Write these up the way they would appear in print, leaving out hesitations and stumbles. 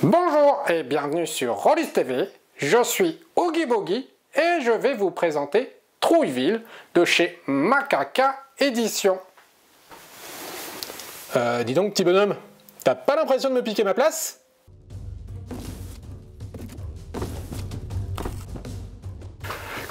Bonjour et bienvenue sur Rollis TV, je suis Oogie Boogie et je vais vous présenter Trouilleville de chez Macaca Édition. Dis donc petit bonhomme, t'as pas l'impression de me piquer ma place?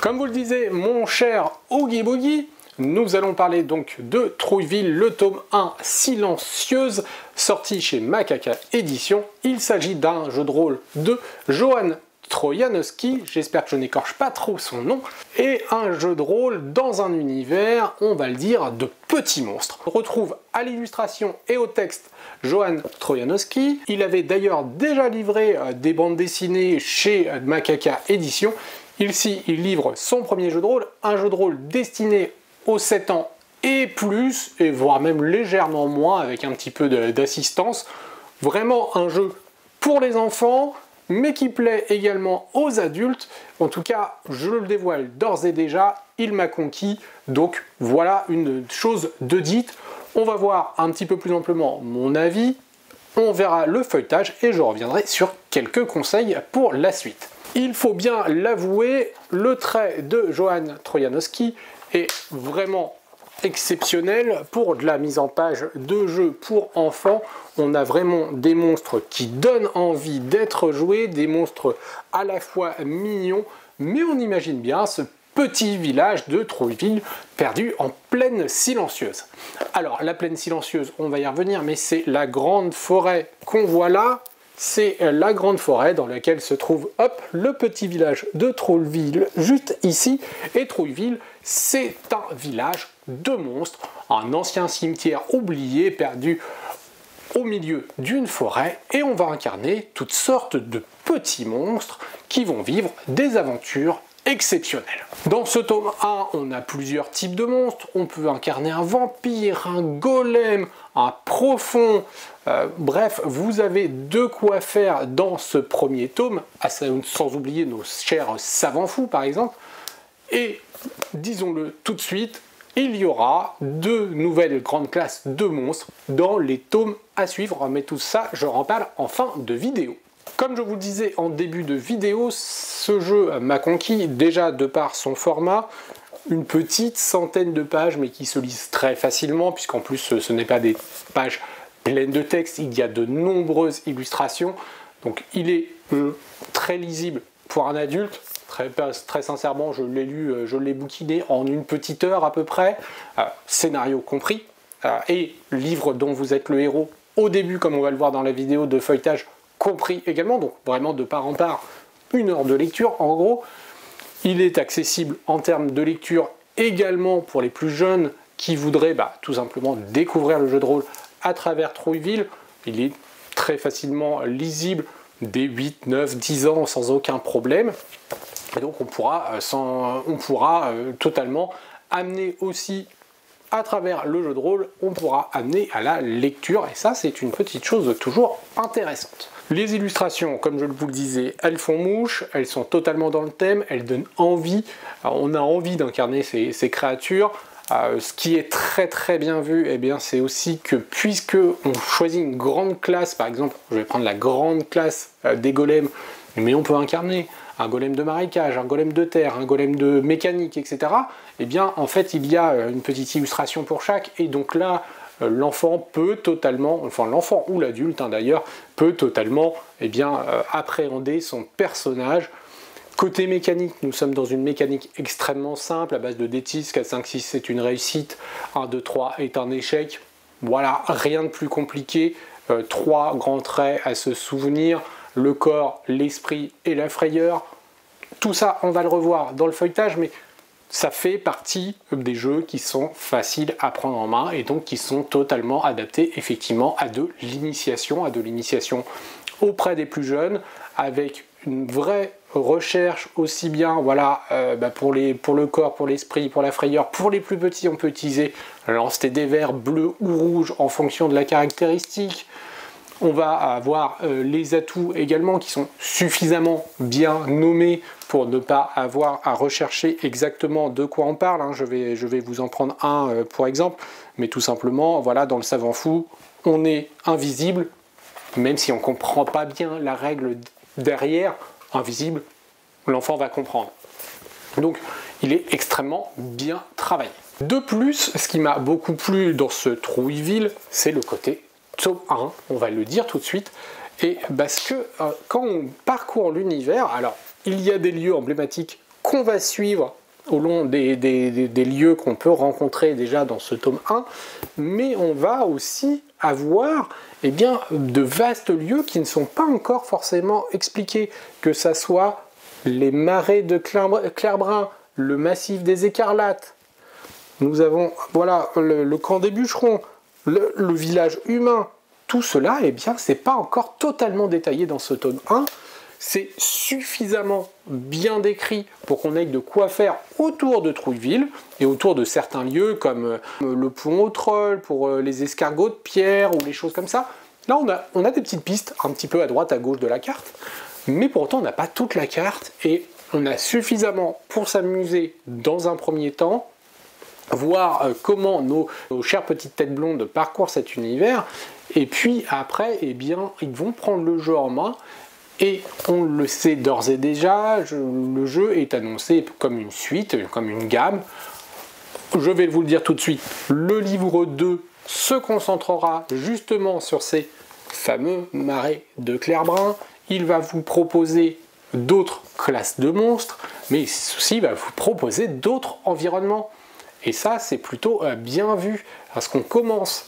Comme vous le disiez mon cher Oogie Boogie, nous allons parler donc de Trouilleville, le tome 1 Silencieuse, sorti chez Macaca Édition. Il s'agit d'un jeu de rôle de Johan Trojanowski, j'espère que je n'écorche pas trop son nom, et un jeu de rôle dans un univers, on va le dire, de petits monstres. On retrouve à l'illustration et au texte Johan Trojanowski. Il avait d'ailleurs déjà livré des bandes dessinées chez Macaca Édition. Ici, il livre son premier jeu de rôle, un jeu de rôle destiné aux 7 ans et plus, et voire même légèrement moins, avec un petit peu d'assistance. Vraiment un jeu pour les enfants, mais qui plaît également aux adultes. En tout cas, je le dévoile d'ores et déjà, il m'a conquis, donc voilà une chose de dite. On va voir un petit peu plus amplement mon avis, on verra le feuilletage, et je reviendrai sur quelques conseils pour la suite. Il faut bien l'avouer, le trait de Johan Trojanowski est vraiment exceptionnel pour de la mise en page de jeux pour enfants. On a vraiment des monstres qui donnent envie d'être joués, des monstres à la fois mignons, mais on imagine bien ce petit village de Trouilleville perdu en plaine silencieuse. Alors la plaine silencieuse, on va y revenir, mais c'est la grande forêt qu'on voit là. C'est la grande forêt dans laquelle se trouve le petit village de Trouilleville, juste ici. Et Trouilleville, c'est un village de monstres, un ancien cimetière oublié, perdu au milieu d'une forêt. Et on va incarner toutes sortes de petits monstres qui vont vivre des aventures exceptionnelles. Dans ce tome 1, on a plusieurs types de monstres. On peut incarner un vampire, un golem, un profond. Bref, vous avez de quoi faire dans ce premier tome, sans oublier nos chers savants fous par exemple. Et disons-le tout de suite, il y aura de nouvelles grandes classes de monstres dans les tomes à suivre, mais tout ça, je en parle en fin de vidéo. Comme je vous le disais en début de vidéo, ce jeu m'a conquis déjà de par son format, une petite centaine de pages, mais qui se lisent très facilement, puisqu'en plus ce n'est pas des pages pleines de texte, il y a de nombreuses illustrations, donc il est très lisible pour un adulte. Très sincèrement, je l'ai lu, je l'ai bouquiné en une petite heure à peu près, scénario compris, et livre dont vous êtes le héros au début, comme on va le voir dans la vidéo de feuilletage, compris également, donc vraiment de part en part, une heure de lecture en gros. Il est accessible en termes de lecture également pour les plus jeunes qui voudraient tout simplement découvrir le jeu de rôle à travers Trouilleville. Il est très facilement lisible dès 8, 9, 10 ans sans aucun problème. Et donc on pourra totalement amener aussi à travers le jeu de rôle, on pourra amener à la lecture, et ça c'est une petite chose toujours intéressante. Les illustrations, comme je vous le disais, elles font mouche, elles sont totalement dans le thème, elles donnent envie. Alors, on a envie d'incarner ces créatures. Ce qui est très bien vu, eh bien, c'est aussi que puisque on choisit une grande classe, par exemple, je vais prendre la grande classe des golems, mais on peut incarner un golem de marécage, un golem de terre, un golem de mécanique, etc. Eh bien, en fait, il y a une petite illustration pour chaque, et donc là, l'enfant peut totalement, enfin l'enfant ou l'adulte d'ailleurs, peut totalement appréhender son personnage. Côté mécanique, nous sommes dans une mécanique extrêmement simple, à base de D6, 4, 5, 6 c'est une réussite, 1, 2, 3 est un échec. Voilà, rien de plus compliqué, 3 grands traits à se souvenir, le corps, l'esprit et la frayeur. Tout ça, on va le revoir dans le feuilletage, mais ça fait partie des jeux qui sont faciles à prendre en main et donc qui sont totalement adaptés effectivement à de l'initiation auprès des plus jeunes, avec une vraie recherche aussi bien pour le corps, pour l'esprit, pour la frayeur. Pour les plus petits, on peut utiliser lancer des vers bleus ou rouges en fonction de la caractéristique. On va avoir les atouts également qui sont suffisamment bien nommés pour ne pas avoir à rechercher exactement de quoi on parle. Je vais vous en prendre un pour exemple, mais tout simplement, voilà, dans le savant fou, on est invisible, même si on ne comprend pas bien la règle derrière, invisible, l'enfant va comprendre. Donc il est extrêmement bien travaillé. De plus, ce qui m'a beaucoup plu dans ce Trouilleville, c'est le côté tome 1, on va le dire tout de suite, et parce que quand on parcourt l'univers, alors il y a des lieux emblématiques qu'on va suivre au long des lieux qu'on peut rencontrer déjà dans ce tome 1, mais on va aussi avoir eh bien, de vastes lieux qui ne sont pas encore forcément expliqués, que ça soit les marais de Clairbrun, le massif des Écarlates, nous avons voilà, le camp des bûcherons, le village humain, tout cela, eh bien, c'est pas encore totalement détaillé dans ce tome 1. C'est suffisamment bien décrit pour qu'on ait de quoi faire autour de Trouilleville et autour de certains lieux comme le pont aux trolls pour les escargots de pierre ou les choses comme ça. Là, on a des petites pistes un petit peu à droite, à gauche de la carte, mais pour autant, on n'a pas toute la carte et on a suffisamment pour s'amuser dans un premier temps, voir comment nos chères petites têtes blondes parcourent cet univers, et puis après, eh bien, ils vont prendre le jeu en main. Et on le sait d'ores et déjà, le jeu est annoncé comme une suite, comme une gamme. Je vais vous le dire tout de suite, le livre 2 se concentrera justement sur ces fameux marais de Clairbrun. Il va vous proposer d'autres classes de monstres, mais aussi il va vous proposer d'autres environnements. Et ça, c'est plutôt bien vu, parce qu'on commence,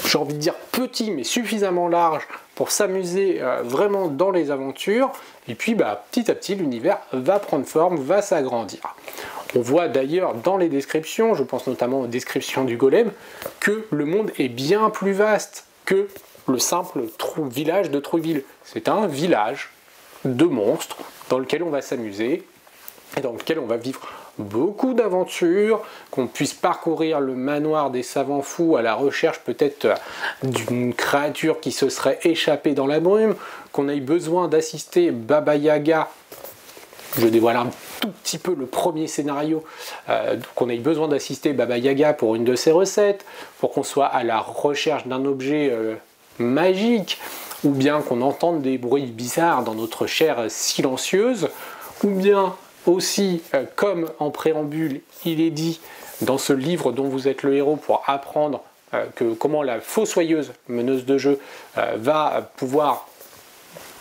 j'ai envie de dire petit, mais suffisamment large pour s'amuser vraiment dans les aventures, et puis petit à petit l'univers va prendre forme, va s'agrandir. On voit d'ailleurs dans les descriptions, je pense notamment aux descriptions du golem, que le monde est bien plus vaste que le simple village de Trouilleville. C'est un village de monstres dans lequel on va s'amuser et dans lequel on va vivre beaucoup d'aventures, qu'on puisse parcourir le manoir des savants fous à la recherche peut-être d'une créature qui se serait échappée dans la brume, qu'on ait besoin d'assister Baba Yaga, je dévoile un tout petit peu le premier scénario, qu'on ait besoin d'assister Baba Yaga pour une de ses recettes, pour qu'on soit à la recherche d'un objet magique, ou bien qu'on entende des bruits bizarres dans notre chair silencieuse, ou bien aussi, comme en préambule, il est dit dans ce livre dont vous êtes le héros pour apprendre comment la fossoyeuse, meneuse de jeu, va pouvoir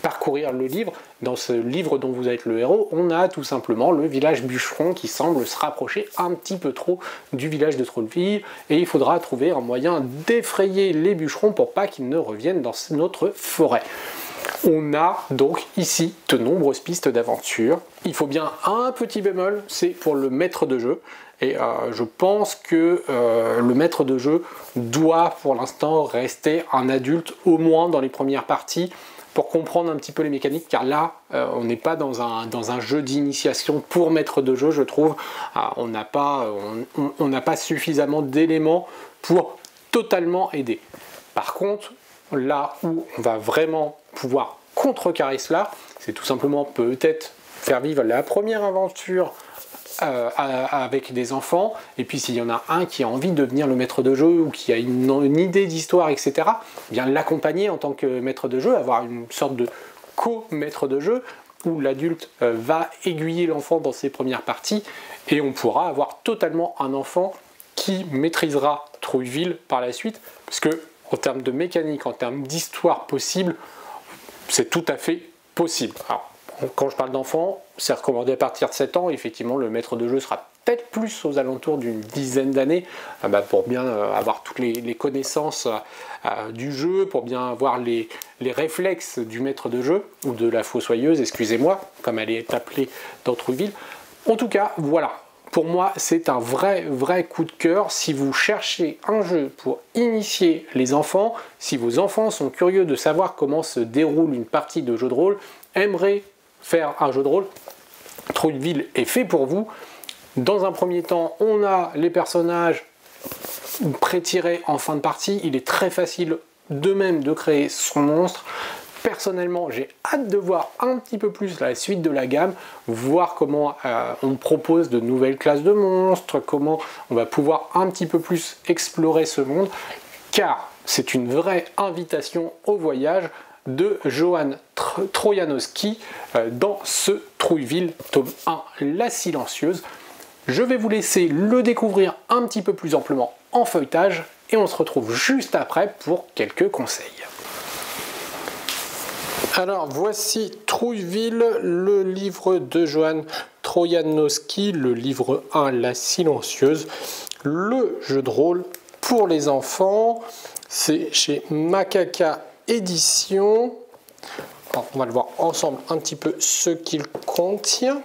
parcourir le livre. Dans ce livre dont vous êtes le héros, on a tout simplement le village bûcheron qui semble se rapprocher un petit peu trop du village de Trouilleville, et il faudra trouver un moyen d'effrayer les bûcherons pour pas qu'ils ne reviennent dans notre forêt. On a donc ici de nombreuses pistes d'aventure. Il faut bien un petit bémol, c'est pour le maître de jeu. Et je pense que le maître de jeu doit pour l'instant rester un adulte, au moins dans les premières parties, pour comprendre un petit peu les mécaniques, car là, on n'est pas dans un jeu d'initiation pour maître de jeu, je trouve. On n'a pas suffisamment d'éléments pour totalement aider. Par contre, là où on va vraiment pouvoir contrecarrer cela, c'est tout simplement peut-être faire vivre la première aventure avec des enfants, et puis s'il y en a un qui a envie de devenir le maître de jeu ou qui a une idée d'histoire, etc., bien l'accompagner en tant que maître de jeu, avoir une sorte de co-maître de jeu où l'adulte va aiguiller l'enfant dans ses premières parties, et on pourra avoir totalement un enfant qui maîtrisera Trouilleville par la suite, parce que en termes de mécanique, en termes d'histoire possible, c'est tout à fait possible. Alors, quand je parle d'enfants, c'est recommandé à partir de 7 ans. Effectivement, le maître de jeu sera peut-être plus aux alentours d'une dizaine d'années pour bien avoir toutes les connaissances du jeu, pour bien avoir les réflexes du maître de jeu, ou de la fossoyeuse, excusez-moi, comme elle est appelée dans Trouilleville. En tout cas, voilà. Pour moi, c'est un vrai coup de cœur. Si vous cherchez un jeu pour initier les enfants, si vos enfants sont curieux de savoir comment se déroule une partie de jeu de rôle, aimeraient faire un jeu de rôle, Trouilleville est fait pour vous. Dans un premier temps, on a les personnages pré-tirés en fin de partie. Il est très facile de même de créer son monstre. Personnellement, j'ai hâte de voir un petit peu plus la suite de la gamme, voir comment on propose de nouvelles classes de monstres, comment on va pouvoir un petit peu plus explorer ce monde, car c'est une vraie invitation au voyage de Johan Trojanowski dans ce Trouilleville, tome 1, La Silencieuse. Je vais vous laisser le découvrir un petit peu plus amplement en feuilletage et on se retrouve juste après pour quelques conseils. Alors voici Trouilleville, le livre de Johan Trojanowski, le livre 1, La Silencieuse, le jeu de rôle pour les enfants. C'est chez Macaca Édition. Alors, on va le voir ensemble un petit peu ce qu'il contient.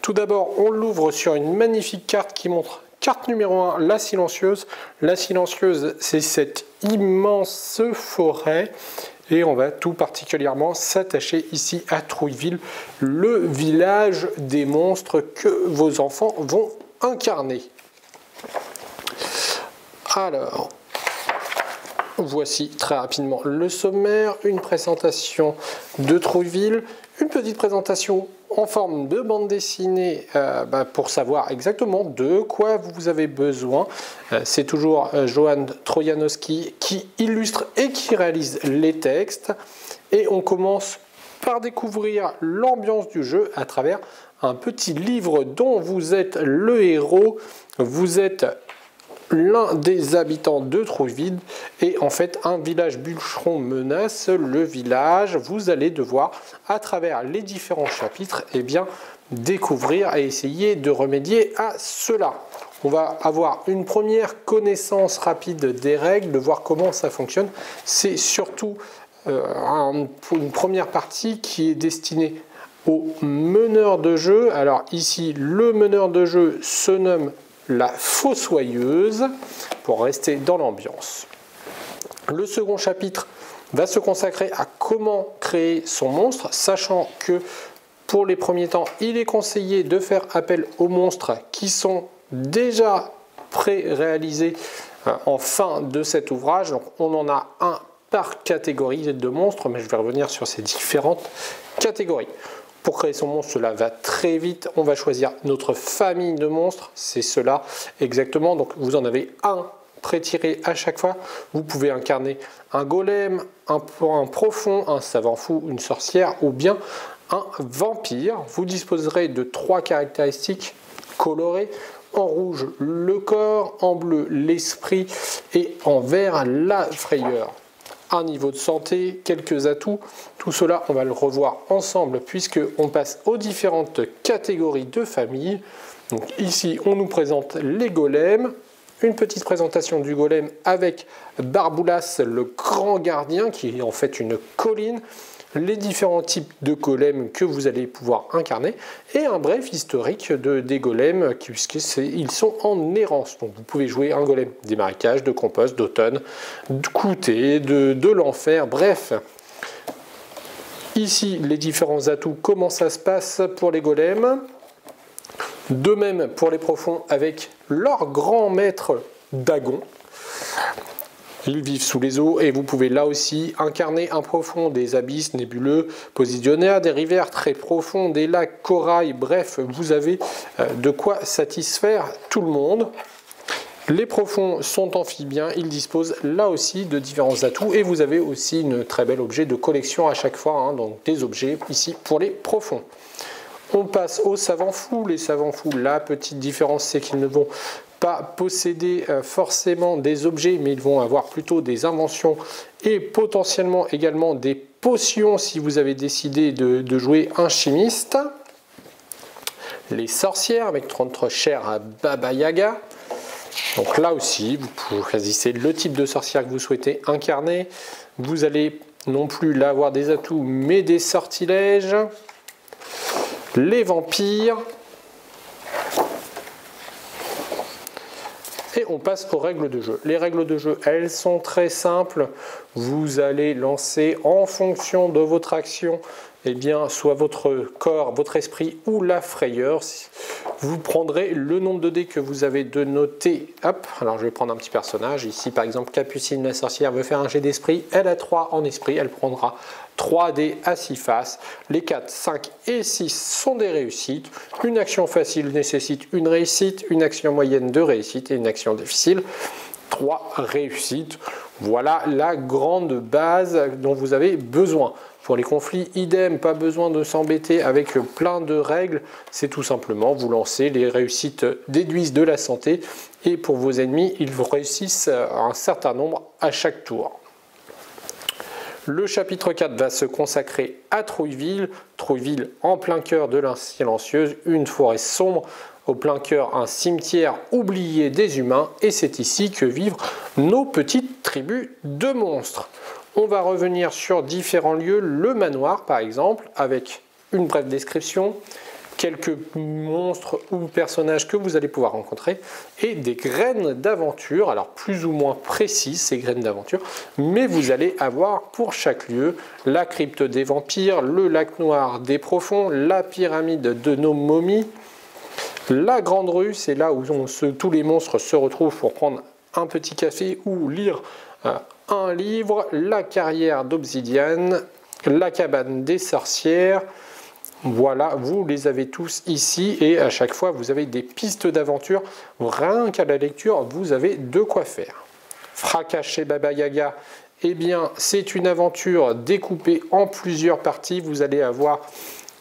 Tout d'abord, on l'ouvre sur une magnifique carte qui montre carte numéro 1, La Silencieuse. La Silencieuse, c'est cette immense forêt. Et on va tout particulièrement s'attacher ici à Trouilleville, le village des monstres que vos enfants vont incarner. Alors, voici très rapidement le sommaire, une présentation de Trouilleville, une petite présentation en forme de bande dessinée pour savoir exactement de quoi vous avez besoin. C'est toujours Johan Trojanowski qui illustre et qui réalise les textes. Et on commence par découvrir l'ambiance du jeu à travers un petit livre dont vous êtes le héros. Vous êtes l'un des habitants de Trouilleville et en fait un village bûcheron menace le village. Vous allez devoir à travers les différents chapitres découvrir et essayer de remédier à cela. On va avoir une première connaissance rapide des règles, de voir comment ça fonctionne. C'est surtout une première partie qui est destinée au meneur de jeu. Alors ici le meneur de jeu se nomme la Fossoyeuse, pour rester dans l'ambiance. Le second chapitre va se consacrer à comment créer son monstre, sachant que pour les premiers temps, il est conseillé de faire appel aux monstres qui sont déjà pré-réalisés en fin de cet ouvrage. Donc on en a un par catégorie de monstres, mais je vais revenir sur ces différentes catégories. Pour créer son monstre, cela va très vite. On va choisir notre famille de monstres. C'est cela exactement. Donc vous en avez un pré-tiré à chaque fois. Vous pouvez incarner un golem, un profond, un savant fou, une sorcière ou bien un vampire. Vous disposerez de 3 caractéristiques colorées. En rouge, le corps. En bleu, l'esprit. Et en vert, la frayeur. Un niveau de santé, quelques atouts, tout cela on va le revoir ensemble puisque on passe aux différentes catégories de famille. Donc ici on nous présente les golems, une petite présentation du golem avec Barboulas le grand gardien qui est en fait une colline, les différents types de golems que vous allez pouvoir incarner et un bref historique des golems puisqu'ils sont en errance. Donc vous pouvez jouer un golem des marécages, de compost, d'automne, de clouté, de l'enfer, bref. Ici les différents atouts, comment ça se passe pour les golems. De même pour les profonds avec leur grand maître Dagon. Ils vivent sous les eaux et vous pouvez là aussi incarner un profond, des abysses nébuleux, positionnaires, des rivières très profonds, des lacs, corail, bref, vous avez de quoi satisfaire tout le monde. Les profonds sont amphibiens, ils disposent là aussi de différents atouts et vous avez aussi une très belle objet de collection à chaque fois, donc des objets ici pour les profonds. On passe aux savants fous. Les savants fous, la petite différence c'est qu'ils ne vont pas posséder forcément des objets, mais ils vont avoir plutôt des inventions et potentiellement également des potions si vous avez décidé de jouer un chimiste. Les sorcières avec notre chère Baba Yaga. Donc là aussi, vous choisissez le type de sorcière que vous souhaitez incarner. Vous allez non plus là avoir des atouts, mais des sortilèges. Les vampires. Et on passe aux règles de jeu. Les règles de jeu, elles sont très simples. Vous allez lancer en fonction de votre action, soit votre corps, votre esprit ou la frayeur. Vous prendrez le nombre de dés que vous avez de noter. Hop, alors je vais prendre un petit personnage. Ici, par exemple, Capucine, la sorcière, veut faire un jet d'esprit. Elle a 3 en esprit. Elle prendra 3 dés à 6 faces. Les 4, 5 et 6 sont des réussites. Une action facile nécessite une réussite. Une action moyenne de réussite et une action difficile 3 réussites. Voilà la grande base dont vous avez besoin. Pour les conflits, idem, pas besoin de s'embêter avec plein de règles. C'est tout simplement vous lancez, les réussites déduisent de la santé. Et pour vos ennemis, ils réussissent un certain nombre à chaque tour. Le chapitre 4 va se consacrer à Trouilleville. Trouilleville en plein cœur de la silencieuse, une forêt sombre. Au plein cœur, un cimetière oublié des humains. Et c'est ici que vivent nos petites tribus de monstres. On va revenir sur différents lieux. Le manoir par exemple, avec une brève description. Quelques monstres ou personnages que vous allez pouvoir rencontrer et des graines d'aventure, alors plus ou moins précises ces graines d'aventure, mais vous allez avoir pour chaque lieu la crypte des vampires, le lac noir des profonds, la pyramide de nos momies, la grande rue, c'est là où tous les monstres se retrouvent pour prendre un petit café ou lire un livre, la carrière d'obsidiane, la cabane des sorcières. Voilà, vous les avez tous ici et à chaque fois vous avez des pistes d'aventure. Rien qu'à la lecture, vous avez de quoi faire. Fracas chez Baba Yaga, eh bien c'est une aventure découpée en plusieurs parties. Vous allez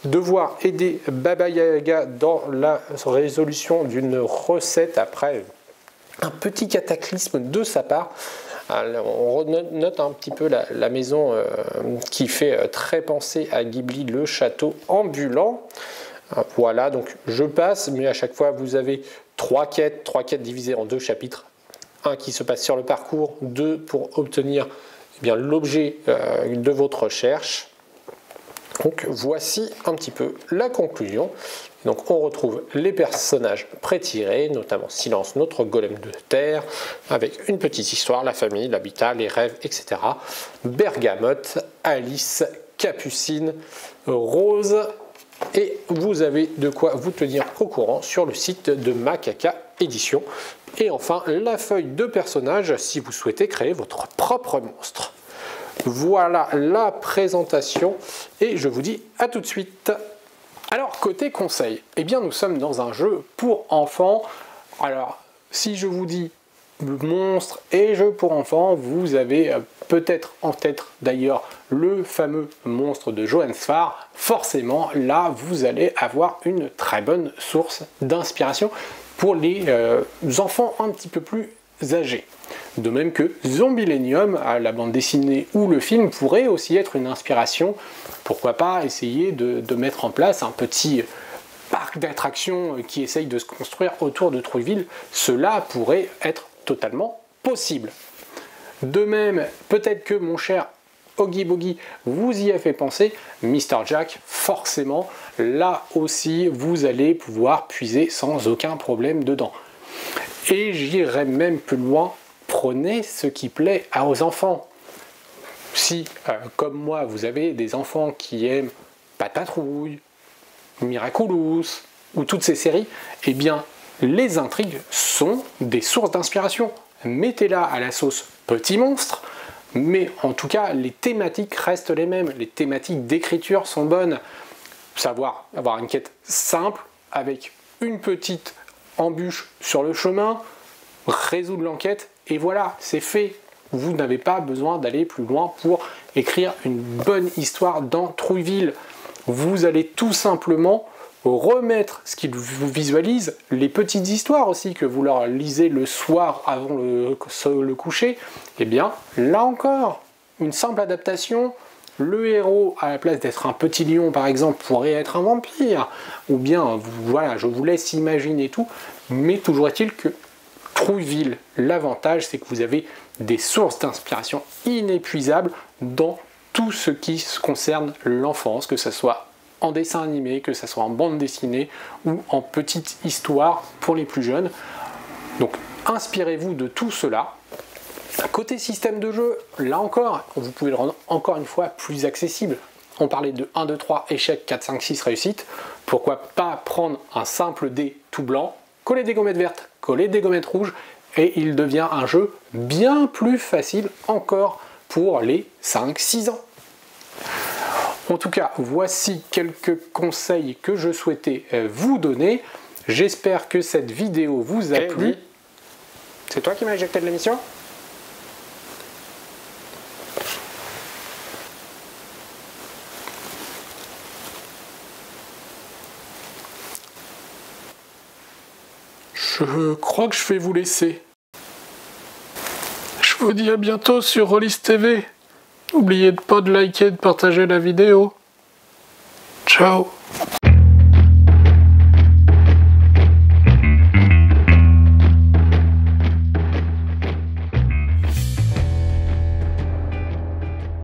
devoir aider Baba Yaga dans la résolution d'une recette après un petit cataclysme de sa part. Alors, on note un petit peu la maison qui fait très penser à Ghibli, le château ambulant. Voilà, donc je passe, mais à chaque fois vous avez trois quêtes divisées en 2 chapitres. Un qui se passe sur le parcours, 2 pour obtenir l'objet de votre recherche. Donc voici un petit peu la conclusion. Donc on retrouve les personnages pré-tirés, notamment Silence, notre golem de terre, avec une petite histoire, la famille, l'habitat, les rêves, etc. Bergamote, Alice, Capucine, Rose, et vous avez de quoi vous tenir au courant sur le site de Macaca Édition. Et enfin, la feuille de personnage si vous souhaitez créer votre propre monstre. Voilà la présentation et je vous dis à tout de suite. Alors côté conseil, eh bien nous sommes dans un jeu pour enfants. Alors si je vous dis monstre et jeu pour enfants, vous avez peut-être en tête d'ailleurs le fameux monstre de Johann Sfar. Forcément là vous allez avoir une très bonne source d'inspiration pour les enfants un petit peu plus âgés. De même que Zombilenium, la bande dessinée ou le film, pourrait aussi être une inspiration. Pourquoi pas essayer de mettre en place un petit parc d'attractions qui essaye de se construire autour de Trouilleville. Cela pourrait être totalement possible. De même, peut-être que mon cher Oogie Boogie vous y a fait penser, Mr. Jack, forcément, là aussi vous allez pouvoir puiser sans aucun problème dedans. Et j'irai même plus loin, prenez ce qui plaît aux enfants. Si, comme moi, vous avez des enfants qui aiment Pat' Patrouille, Miraculous, ou toutes ces séries, eh bien, les intrigues sont des sources d'inspiration. Mettez-la à la sauce Petit Monstre, mais en tout cas, les thématiques restent les mêmes. Les thématiques d'écriture sont bonnes. Savoir avoir une quête simple, avec une petite embûche sur le chemin, résoudre l'enquête, et voilà, c'est fait. Vous n'avez pas besoin d'aller plus loin pour écrire une bonne histoire dans Trouilleville. Vous allez tout simplement remettre ce qu'ils vous visualisent, les petites histoires aussi que vous leur lisez le soir avant le coucher. Et bien, là encore, une simple adaptation. Le héros, à la place d'être un petit lion par exemple, pourrait être un vampire. Ou bien, voilà, je vous laisse imaginer tout. Mais toujours est-il que Trouilleville, l'avantage, c'est que vous avez des sources d'inspiration inépuisables dans tout ce qui concerne l'enfance, que ce soit en dessin animé, que ce soit en bande dessinée ou en petite histoire pour les plus jeunes. Donc inspirez-vous de tout cela. Côté système de jeu, là encore, vous pouvez le rendre encore une fois plus accessible. On parlait de 1, 2, 3, échec, 4, 5, 6, réussite. Pourquoi pas prendre un simple dé tout blanc, coller des gommettes vertes, coller des gommettes rouges, et il devient un jeu bien plus facile encore pour les 5-6 ans. En tout cas, voici quelques conseils que je souhaitais vous donner. J'espère que cette vidéo vous a plu. C'est toi qui m'as éjecté de l'émission ? Je crois que je vais vous laisser. Je vous dis à bientôt sur Rollis TV. N'oubliez pas de liker et de partager la vidéo. Ciao.